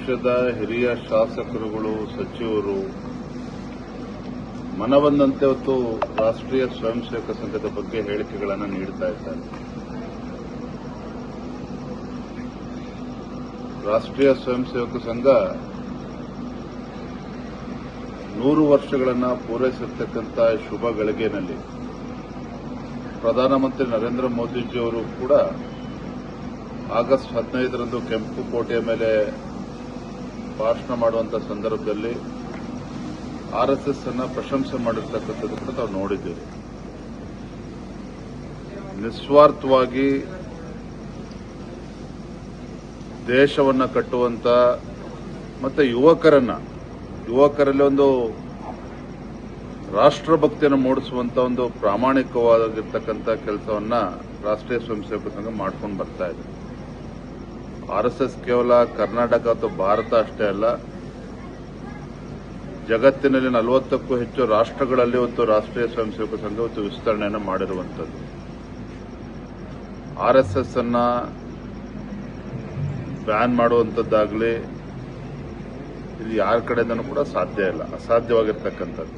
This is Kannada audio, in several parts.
ಪಕ್ಷದ ಹಿರಿಯ ಶಾಸಕರುಗಳು ಸಚಿವರು ಮನಬಂದಂತೆ ಇವತ್ತು ರಾಷ್ಟ್ರೀಯ ಸ್ವಯಂ ಸೇವಕ ಸಂಘದ ಬಗ್ಗೆ ಹೇಳಿಕೆಗಳನ್ನು ನೀಡುತ್ತಾ ಇದ್ದಾರೆ. ರಾಷ್ಟ್ರೀಯ ಸ್ವಯಂ ಸೇವಕ ಸಂಘ 100 ವರ್ಷಗಳನ್ನು ಪೂರೈಸಿರ್ತಕ್ಕಂಥ ಶುಭ ಗಳಿಗೆಯಲ್ಲಿ ಪ್ರಧಾನಮಂತ್ರಿ ನರೇಂದ್ರ ಮೋದಿಜಿಯವರು ಕೂಡ ಆಗಸ್ಟ್ 15ರಂದು ಕೆಂಪು ಕೋಟೆಯ ಮೇಲೆ ಭಾಷಣ ಮಾಡುವಂತಹ ಸಂದರ್ಭದಲ್ಲಿ ಆರ್ಎಸ್ಎಸ್ ಅನ್ನ ಪ್ರಶಂಸೆ ಮಾಡಿರ್ತಕ್ಕಂಥದ್ದು ಕೂಡ ನಾವು ನೋಡಿದ್ದೇವೆ. ನಿಸ್ವಾರ್ಥವಾಗಿ ದೇಶವನ್ನ ಕಟ್ಟುವಂತ ಮತ್ತೆ ಯುವಕರಲ್ಲಿ ಒಂದು ರಾಷ್ಟ್ರಭಕ್ತಿಯನ್ನು ಮೂಡಿಸುವಂತ ಒಂದು ಪ್ರಾಮಾಣಿಕವಾಗಿರ್ತಕ್ಕಂಥ ಕೆಲಸವನ್ನ ರಾಷ್ಟ್ರೀಯ ಸ್ವಯಂ ಸೇವಕ ಸಂಘ ಮಾಡ್ಕೊಂಡು ಬರ್ತಾ ಇದೆ. ಆರ್ಎಸ್ಎಸ್ ಕೇವಲ ಕರ್ನಾಟಕ ಅಥವಾ ಭಾರತ ಅಷ್ಟೇ ಅಲ್ಲ, ಜಗತ್ತಿನಲ್ಲಿ 40ಕ್ಕೂ ಹೆಚ್ಚು ರಾಷ್ಟ್ರಗಳಲ್ಲಿ ಇವತ್ತು ರಾಷ್ಟ್ರೀಯ ಸ್ವಯಂ ಸೇವಕ ಸಂಘ ಇವತ್ತು ವಿಸ್ತರಣೆಯನ್ನು ಮಾಡಿರುವಂಥದ್ದು. ಆರ್ಎಸ್ಎಸ್ ಅನ್ನ ಬ್ಯಾನ್ ಮಾಡುವಂಥದ್ದಾಗಲಿ ಇದು ಯಾರ ಕಡೆಯಿಂದನೂ ಕೂಡ ಸಾಧ್ಯ ಇಲ್ಲ, ಅಸಾಧ್ಯವಾಗಿರ್ತಕ್ಕಂಥದ್ದು.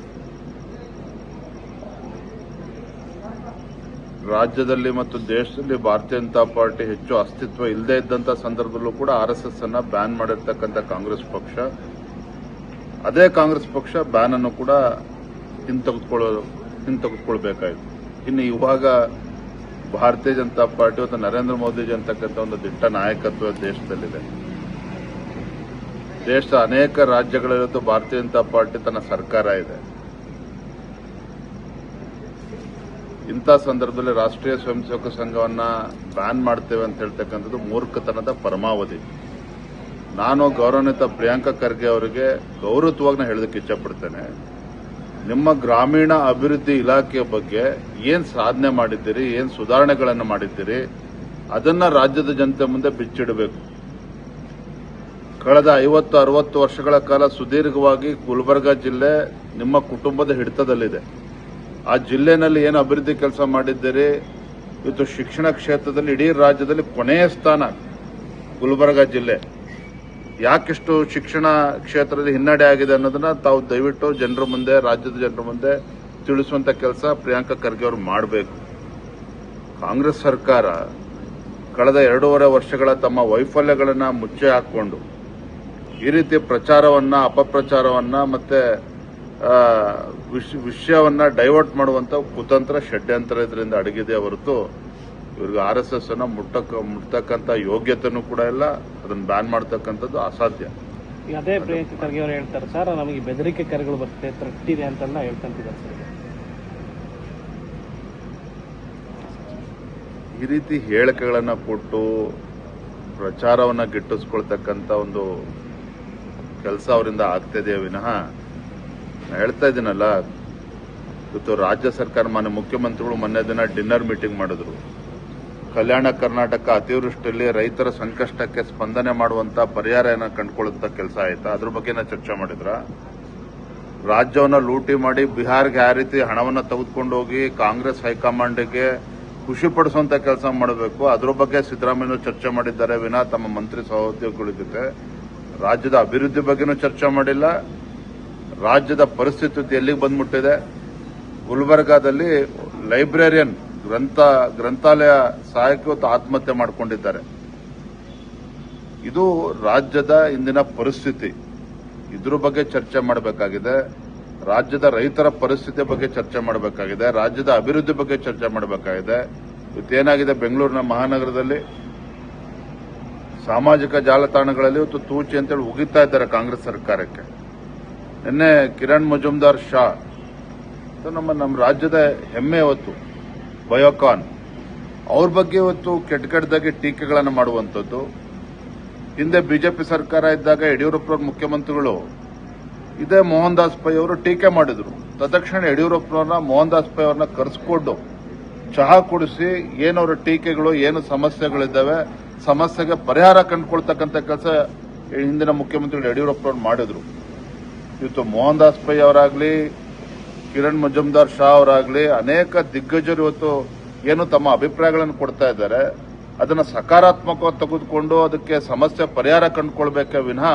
ರಾಜ್ಯದಲ್ಲಿ ಮತ್ತು ದೇಶದಲ್ಲಿ ಭಾರತೀಯ ಜನತಾ ಪಾರ್ಟಿ ಹೆಚ್ಚು ಅಸ್ತಿತ್ವ ಇಲ್ಲದೇ ಇದ್ದಂಥ ಸಂದರ್ಭದಲ್ಲೂ ಕೂಡ ಆರ್ಎಸ್ಎಸ್ ಅನ್ನ ಬ್ಯಾನ್ ಮಾಡಿರ್ತಕ್ಕಂಥ ಕಾಂಗ್ರೆಸ್ ಪಕ್ಷ, ಅದೇ ಕಾಂಗ್ರೆಸ್ ಪಕ್ಷ ಬ್ಯಾನ್ ಅನ್ನು ಕೂಡ ಹಿಂತೆಗೆದುಕೊಳ್ಬೇಕಾಯಿತು. ಇನ್ನು ಇವಾಗ ಭಾರತೀಯ ಜನತಾ ಪಾರ್ಟಿ ಮತ್ತು ನರೇಂದ್ರ ಮೋದಿಜಿ ಅಂತಕ್ಕಂಥ ಒಂದು ದಿಟ್ಟ ನಾಯಕತ್ವ ದೇಶದಲ್ಲಿದೆ. ದೇಶದ ಅನೇಕ ರಾಜ್ಯಗಳಲ್ಲಿತ್ತು ಭಾರತೀಯ ಜನತಾ ಪಾರ್ಟಿ ತನ್ನ ಸರ್ಕಾರ ಇದೆ. ಇಂಥ ಸಂದರ್ಭದಲ್ಲಿ ರಾಷ್ಟ್ರೀಯ ಸ್ವಯಂ ಸೇವಕ ಸಂಘವನ್ನ ಬ್ಯಾನ್ ಮಾಡ್ತೇವೆ ಅಂತ ಹೇಳ್ತಕ್ಕಂಥದ್ದು ಮೂರ್ಖತನದ ಪರಮಾವಧಿ. ನಾನು ಗೌರವಾನ್ವಿತ ಪ್ರಿಯಾಂಕಾ ಖರ್ಗೆ ಅವರಿಗೆ ಗೌರವವಾಗಿ ಹೇಳೋದಕ್ಕೆ ಇಚ್ಛಪಡ್ತೇನೆ, ನಿಮ್ಮ ಗ್ರಾಮೀಣ ಅಭಿವೃದ್ಧಿ ಇಲಾಖೆಯ ಬಗ್ಗೆ ಏನ್ ಸಾಧನೆ ಮಾಡಿದ್ದೀರಿ, ಏನ್ ಸುಧಾರಣೆಗಳನ್ನು ಮಾಡಿದ್ದೀರಿ, ಅದನ್ನ ರಾಜ್ಯದ ಜನತೆ ಮುಂದೆ ಬಿಚ್ಚಿಡಬೇಕು. ಕಳೆದ 50-60 ವರ್ಷಗಳ ಕಾಲ ಸುದೀರ್ಘವಾಗಿ ಗುಲ್ಬರ್ಗಾ ಜಿಲ್ಲೆ ನಿಮ್ಮ ಕುಟುಂಬದ ಹಿಡಿತದಲ್ಲಿದೆ. ಆ ಜಿಲ್ಲೆನಲ್ಲಿ ಏನು ಅಭಿವೃದ್ಧಿ ಕೆಲಸ ಮಾಡಿದ್ದೀರಿ, ಇವತ್ತು ಶಿಕ್ಷಣ ಕ್ಷೇತ್ರದಲ್ಲಿ ಇಡೀ ರಾಜ್ಯದಲ್ಲಿ ಕೊನೆಯ ಸ್ಥಾನ ಗುಲ್ಬರ್ಗಾ ಜಿಲ್ಲೆ. ಯಾಕಿಷ್ಟು ಶಿಕ್ಷಣ ಕ್ಷೇತ್ರದಲ್ಲಿ ಹಿನ್ನಡೆ ಆಗಿದೆ ಅನ್ನೋದನ್ನ ತಾವು ದಯವಿಟ್ಟು ಜನರ ಮುಂದೆ, ರಾಜ್ಯದ ಜನರ ಮುಂದೆ ತಿಳಿಸುವಂತ ಕೆಲಸ ಪ್ರಿಯಾಂಕಾ ಖರ್ಗೆ ಅವರು ಮಾಡಬೇಕು. ಕಾಂಗ್ರೆಸ್ ಸರ್ಕಾರ ಕಳೆದ 2.5 ವರ್ಷಗಳ ತಮ್ಮ ವೈಫಲ್ಯಗಳನ್ನ ಮುಚ್ಚಿ ಹಾಕಿಕೊಂಡು ಈ ರೀತಿ ಪ್ರಚಾರವನ್ನ, ಅಪಪ್ರಚಾರವನ್ನ ಮತ್ತೆ ವಿಷಯವನ್ನ ಡೈವರ್ಟ್ ಮಾಡುವಂತ ಕುತಂತ್ರ, ಷಡ್ಯಂತ್ರ ಇದರಿಂದ ಅಡಗಿದೆ ಹೊರತು ಇವ್ರಿಗೆ ಆರ್ಎಸ್ಎಸ್ ಅನ್ನ ಮುಟ್ಟತಕ್ಕಂಥ ಯೋಗ್ಯತೆನೂ ಕೂಡ ಇಲ್ಲ. ಅದನ್ನ ಬ್ಯಾನ್ ಮಾಡ್ತಕ್ಕಂಥದ್ದು ಅಸಾಧ್ಯ. ಅದೇ ಪ್ರಿಯಾಂಕಾ ಖರ್ಗೆ ಅವರು ಹೇಳ್ತಾರೆ ಸರ್, ನಮಗೆ ಬೆದರಿಕೆ ಕರೆಗಳು ಬರ್ತದೆ, ತಟ್ಟಿದೆ ಅಂತೆಲ್ಲ ಹೇಳ್ಕೊಂತಿದ್ದಾರೆ ಸರ್. ಈ ರೀತಿ ಹೇಳಿಕೆಗಳನ್ನ ಕೊಟ್ಟು ಪ್ರಚಾರವನ್ನ ಗಿಟ್ಟಿಸ್ಕೊಳ್ತಕ್ಕಂಥ ಒಂದು ಕೆಲಸ ಅವರಿಂದ ಆಗ್ತಿದೆಯೇ ವಿನಃ, ಹೇಳ್ತಾ ಇದ್ದೀನಲ್ಲ, ಇವತ್ತು ರಾಜ್ಯ ಸರ್ಕಾರ ಮಾನ್ಯ ಮುಖ್ಯಮಂತ್ರಿಗಳು ಮೊನ್ನೆ ದಿನ ಡಿನ್ನರ್ ಮೀಟಿಂಗ್ ಮಾಡಿದ್ರು. ಕಲ್ಯಾಣ ಕರ್ನಾಟಕ ಅತಿವೃಷ್ಟಿಯಲ್ಲಿ ರೈತರ ಸಂಕಷ್ಟಕ್ಕೆ ಸ್ಪಂದನೆ ಮಾಡುವಂತ ಪರಿಹಾರ ಕಂಡುಕೊಳ್ಳುವಂತ ಕೆಲಸ ಆಯ್ತಾ? ಅದ್ರ ಬಗ್ಗೆ ಚರ್ಚೆ ಮಾಡಿದ್ರ? ರಾಜ್ಯವನ್ನ ಲೂಟಿ ಮಾಡಿ ಬಿಹಾರ್ಗೆ ಯಾವ ರೀತಿ ಹಣವನ್ನ ತೆಗೆದುಕೊಂಡು ಹೋಗಿ ಕಾಂಗ್ರೆಸ್ ಹೈಕಮಾಂಡ್ಗೆ ಖುಷಿ ಪಡಿಸುವಂತ ಕೆಲಸ ಮಾಡಬೇಕು, ಅದ್ರ ಬಗ್ಗೆ ಸಿದ್ದರಾಮಯ್ಯ ಚರ್ಚೆ ಮಾಡಿದ್ದಾರೆ ವಿನಃ ತಮ್ಮ ಮಂತ್ರಿ ಸಹೋದ್ಯೋಗಿಗಳ ಜೊತೆ ರಾಜ್ಯದ ಅಭಿವೃದ್ಧಿ ಬಗ್ಗೆನೂ ಚರ್ಚೆ ಮಾಡಿಲ್ಲ. ರಾಜ್ಯದ ಪರಿಸ್ಥಿತಿ ಎಲ್ಲಿಗೆ ಬಂದ್ಬಿಟ್ಟಿದೆ? ಗುಲ್ಬರ್ಗಾದಲ್ಲಿ ಲೈಬ್ರರಿಯನ್ ಗ್ರಂಥಾಲಯ ಸಹಾಯಕ ಆತ್ಮಹತ್ಯೆ ಮಾಡಿಕೊಂಡಿದ್ದಾರೆ. ಇದು ರಾಜ್ಯದ ಇಂದಿನ ಪರಿಸ್ಥಿತಿ. ಇದ್ರ ಬಗ್ಗೆ ಚರ್ಚೆ ಮಾಡಬೇಕಾಗಿದೆ. ರಾಜ್ಯದ ರೈತರ ಪರಿಸ್ಥಿತಿ ಬಗ್ಗೆ ಚರ್ಚೆ ಮಾಡಬೇಕಾಗಿದೆ. ರಾಜ್ಯದ ಅಭಿವೃದ್ಧಿ ಬಗ್ಗೆ ಚರ್ಚೆ ಮಾಡಬೇಕಾಗಿದೆ. ಇವತ್ತೇನಾಗಿದೆ ಬೆಂಗಳೂರಿನ ಮಹಾನಗರದಲ್ಲಿ ಸಾಮಾಜಿಕ ಜಾಲತಾಣಗಳಲ್ಲಿ ಇವತ್ತು ತೂಚಿ ಅಂತೇಳಿ ಉಗಿತಾ ಇದ್ದಾರೆ ಕಾಂಗ್ರೆಸ್ ಸರ್ಕಾರಕ್ಕೆ. ನಿನ್ನೆ ಕಿರಣ್ ಮಜುಮ್ದಾರ್ ಶಾ ನಮ್ಮ ರಾಜ್ಯದ ಹೆಮ್ಮೆ ಇವತ್ತು ಬಯೋಕಾನ್, ಅವ್ರ ಬಗ್ಗೆ ಇವತ್ತು ಕೆಟ್ಟದಾಗಿ ಟೀಕೆಗಳನ್ನು ಮಾಡುವಂಥದ್ದು. ಹಿಂದೆ ಬಿಜೆಪಿ ಸರ್ಕಾರ ಇದ್ದಾಗ ಯಡಿಯೂರಪ್ಪರವ್ರ ಮುಖ್ಯಮಂತ್ರಿಗಳು ಇದೇ ಮೋಹನ್ ದಾಸ್ ಪೈ ಅವರು ಟೀಕೆ ಮಾಡಿದ್ರು. ತತ್ಕ್ಷಣ ಯಡಿಯೂರಪ್ಪನವ್ರನ್ನ ಮೋಹನ್ ದಾಸ್ ಪೈ ಅವ್ರನ್ನ ಕರೆಸ್ಕೊಂಡು ಚಹಾ ಕುಡಿಸಿ ಏನವರ ಟೀಕೆಗಳು, ಏನು ಸಮಸ್ಯೆಗಳಿದ್ದಾವೆ, ಸಮಸ್ಯೆಗೆ ಪರಿಹಾರ ಕಂಡುಕೊಳ್ತಕ್ಕಂಥ ಕೆಲಸ ಹಿಂದಿನ ಮುಖ್ಯಮಂತ್ರಿಗಳು ಯಡಿಯೂರಪ್ಪನವ್ರು ಮಾಡಿದ್ರು. ಇವತ್ತು ಮೋಹನ್ ದಾಸ್ ಪೈ ಅವರಾಗ್ಲಿ, ಕಿರಣ್ ಮಜುಮ್ದಾರ್ ಶಾ ಅವರಾಗ್ಲಿ, ಅನೇಕ ದಿಗ್ಗಜರು ಇವತ್ತು ಏನು ತಮ್ಮ ಅಭಿಪ್ರಾಯಗಳನ್ನು ಕೊಡ್ತಾ ಇದ್ದಾರೆ. ಅದನ್ನ ಸಕಾರಾತ್ಮಕವಾಗಿ ತೆಗೆದುಕೊಂಡು ಅದಕ್ಕೆ ಸಮಸ್ಯೆ ಪರಿಹಾರ ಕಂಡುಕೊಳ್ಬೇಕೆ ವಿನಃ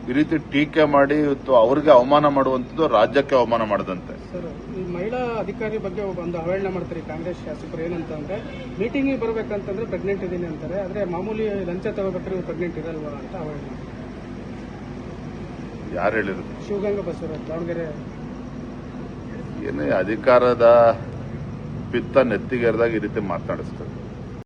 ಈ ರೀತಿ ಟೀಕೆ ಮಾಡಿ ಇವತ್ತು ಅವ್ರಿಗೆ ಅವಮಾನ ಮಾಡುವಂಥದ್ದು ರಾಜ್ಯಕ್ಕೆ ಅವಮಾನ ಮಾಡದಂತೆ. ಸರ್, ಈ ಮಹಿಳಾ ಅಧಿಕಾರಿ ಬಗ್ಗೆ ಒಂದು ಅವಹೇಳನ ಮಾಡ್ತಾರೆ ಕಾಂಗ್ರೆಸ್ ಶಾಸಕರು. ಏನಂತಂದ್ರೆ ಮೀಟಿಂಗಿಗೆ ಬರ್ಬೇಕಂತಂದ್ರೆ ಪ್ರೆಗ್ನೆಂಟ್ ಇದೀನಿ ಅಂತಾರೆ, ಆದ್ರೆ ಮಾಮೂಲಿ ಲಂಚ ತಗೋಬೇಕಾದ್ರೆ ಪ್ರೆಗ್ನೆಂಟ್ ಇರಲ್ವಾ ಅಂತ ಅವಹೇಳನ. ಯಾರು ಹೇಳಿದ್ರು? ಶಿವಗಂಗಾ ಬಸವರಾಜ್, ದಾವಣಗೆರೆ. ಏನೇ ಅಧಿಕಾರದ ಪಿತ್ತ ನೆತ್ತಿಗೆರೆದಾಗ ಈ ರೀತಿ ಮಾತನಾಡಿಸ್ತದೆ.